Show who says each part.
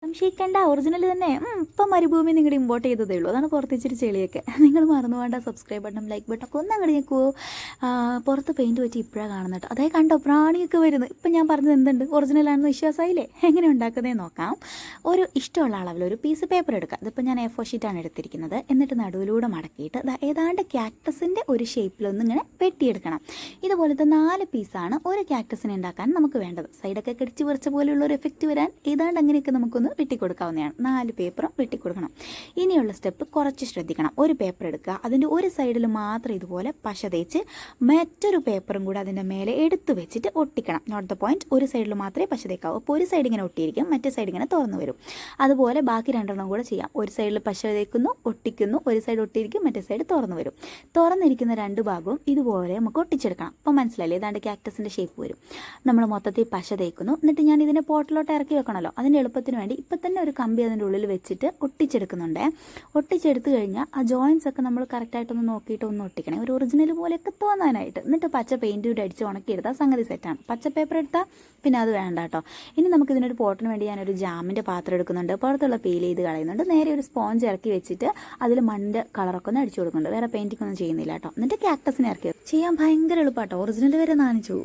Speaker 1: സംശയിക്കേണ്ട, ഒറിജിനൽ തന്നെ. ഇപ്പം മരുഭൂമി നിങ്ങളുടെ ഇമ്പോർട്ട് ചെയ്തതേ ഉള്ളൂ. അതാണ് പുറത്ത് ഇച്ചിരി ചെളിയൊക്കെ. നിങ്ങൾ മറന്നു വേണ്ട സബ്സ്ക്രൈബ് ബട്ടൺ ലൈക്ക് ബട്ടൺ ഒന്ന് അങ്ങോട്ട് ഞെക്കുവോ. പുറത്ത് പെയിൻറ്റ് പറ്റി ഇപ്പോഴാണ് കാണുന്നത് കേട്ടോ. അതായത് കണ്ടോ പ്രാണിയൊക്കെ വരുന്നത്. ഇപ്പം ഞാൻ പറഞ്ഞത് എന്തുണ്ട്, ഒറിജിനലാണെന്ന് വിശ്വാസമായില്ലേ? എങ്ങനെ ഉണ്ടാക്കുന്നതെന്ന് നോക്കാം. ഒരു ഇഷ്ടമുള്ള അളവിൽ ഒരു പീസ് പേപ്പർ എടുക്കുക. ഇതിപ്പോൾ ഞാൻ A4 ഷീറ്റാണ് എടുത്തിരിക്കുന്നത്. എന്നിട്ട് നടുവിലൂടെ മടക്കിയിട്ട് ഏതാണ്ട് ക്യാക്ടസിൻ്റെ ഒരു ഷേപ്പിലൊന്നിങ്ങനെ വെട്ടിയെടുക്കണം. ഇതുപോലത്തെ 4 പീസാണ് ഒരു ക്യാക്ടസിനെ ഉണ്ടാക്കാൻ നമുക്ക് വേണ്ടത്. സൈഡൊക്കെ കടിച്ച് പറിച്ച പോലെയുള്ള ഒരു എഫക്റ്റ് വരാൻ ഏതാണ്ട് അങ്ങനെയൊക്കെ നമുക്കൊന്ന് വെട്ടിക്കൊടുക്കാവുന്നതാണ്. 4 പേപ്പറും വെട്ടിക്കൊടുക്കണം. ഇനിയുള്ള സ്റ്റെപ്പ് കുറച്ച് ശ്രദ്ധിക്കണം. ഒരു പേപ്പർ എടുക്കുക, അതിൻ്റെ ഒരു സൈഡിൽ മാത്രം ഇതുപോലെ പശ തേച്ച് മറ്റൊരു പേപ്പറും കൂടെ അതിൻ്റെ മേലെ എടുത്തു വെച്ചിട്ട് ഒട്ടിക്കണം. Not the point. ഒരു സൈഡിൽ മാത്രമേ പശ തേക്കാവൂ. അപ്പോൾ ഒരു സൈഡ് ഇങ്ങനെ ഒട്ടിയിരിക്കും, മറ്റേ സൈഡ് ഇങ്ങനെ തുറന്നു വരും. അതുപോലെ ബാക്കി 2 കൂടെ ചെയ്യാം. ഒരു സൈഡിൽ പശ തേക്കുന്നു, ഒട്ടിക്കുന്നു, ഒരു സൈഡ് ഒട്ടിയിരിക്കും, മറ്റേ സൈഡ് തുറന്നു വരും. തുറന്നിരിക്കുന്ന 2 ഭാഗവും ഇതുപോലെ നമുക്ക് ഒട്ടിച്ചെടുക്കണം. അപ്പോൾ മനസ്സിലായില്ലേ, ഏതാണ്ട് ക്യാക്ടസിൻ്റെ ഷേപ്പ് വരും. നമ്മൾ മൊത്തത്തിൽ പശ തേക്കുന്നു. എന്നിട്ട് ഞാൻ ഇതിനെ പോട്ടിലോട്ട് ഇറക്കി വെക്കണമല്ലോ. അതിൻ്റെ എളുപ്പത്തിന് വേണ്ടി ഇപ്പം തന്നെ ഒരു കമ്പി അതിൻ്റെ ഉള്ളിൽ വെച്ചിട്ട് ഒട്ടിച്ചെടുക്കുന്നുണ്ട്. ഒട്ടിച്ചെടുത്ത് കഴിഞ്ഞാൽ ആ ജോയിൻസ് ഒക്കെ നമ്മൾ കറക്റ്റായിട്ടൊന്ന് നോക്കിയിട്ട് ഒന്ന് ഒട്ടിക്കണേ, ഒരു ഒറിജിനൽ പോലെയൊക്കെ തോന്നാനായിട്ട്. എന്നിട്ട് പച്ച പെയിൻറ്റ് കൂടി അടിച്ച് ഉണക്കിയെടുത്താൽ സംഗതി സെറ്റാണ്. പച്ച പേപ്പർ എടുത്താൽ പിന്നെ അത് വേണ്ട കേട്ടോ. ഇനി നമുക്കിതിനൊരു പോട്ടിന് വേണ്ടി ഞാനൊരു ജാമിൻ്റെ പാത്രം എടുക്കുന്നുണ്ട്. പുറത്തുള്ള പീൽ ചെയ്ത് കളയുന്നുണ്ട്. നേരെ ഒരു സ്പോഞ്ച് ഇറക്കി വെച്ചിട്ട് അതിൽ മണ്ണിൻ്റെ കളറൊക്കെ ഒന്ന് അടിച്ചു കൊടുക്കുന്നുണ്ട്. വേറെ പെയിൻറ്റിംഗ് ഒന്നും ചെയ്യുന്നില്ല കേട്ടോ. എന്നിട്ട് ക്യാക്ടസിനെ ഇറക്കി ചെയ്യാൻ ഭയങ്കര എളുപ്പമാട്ടോ. ഒറിജിനൽ വരെ നാണിച്ചു.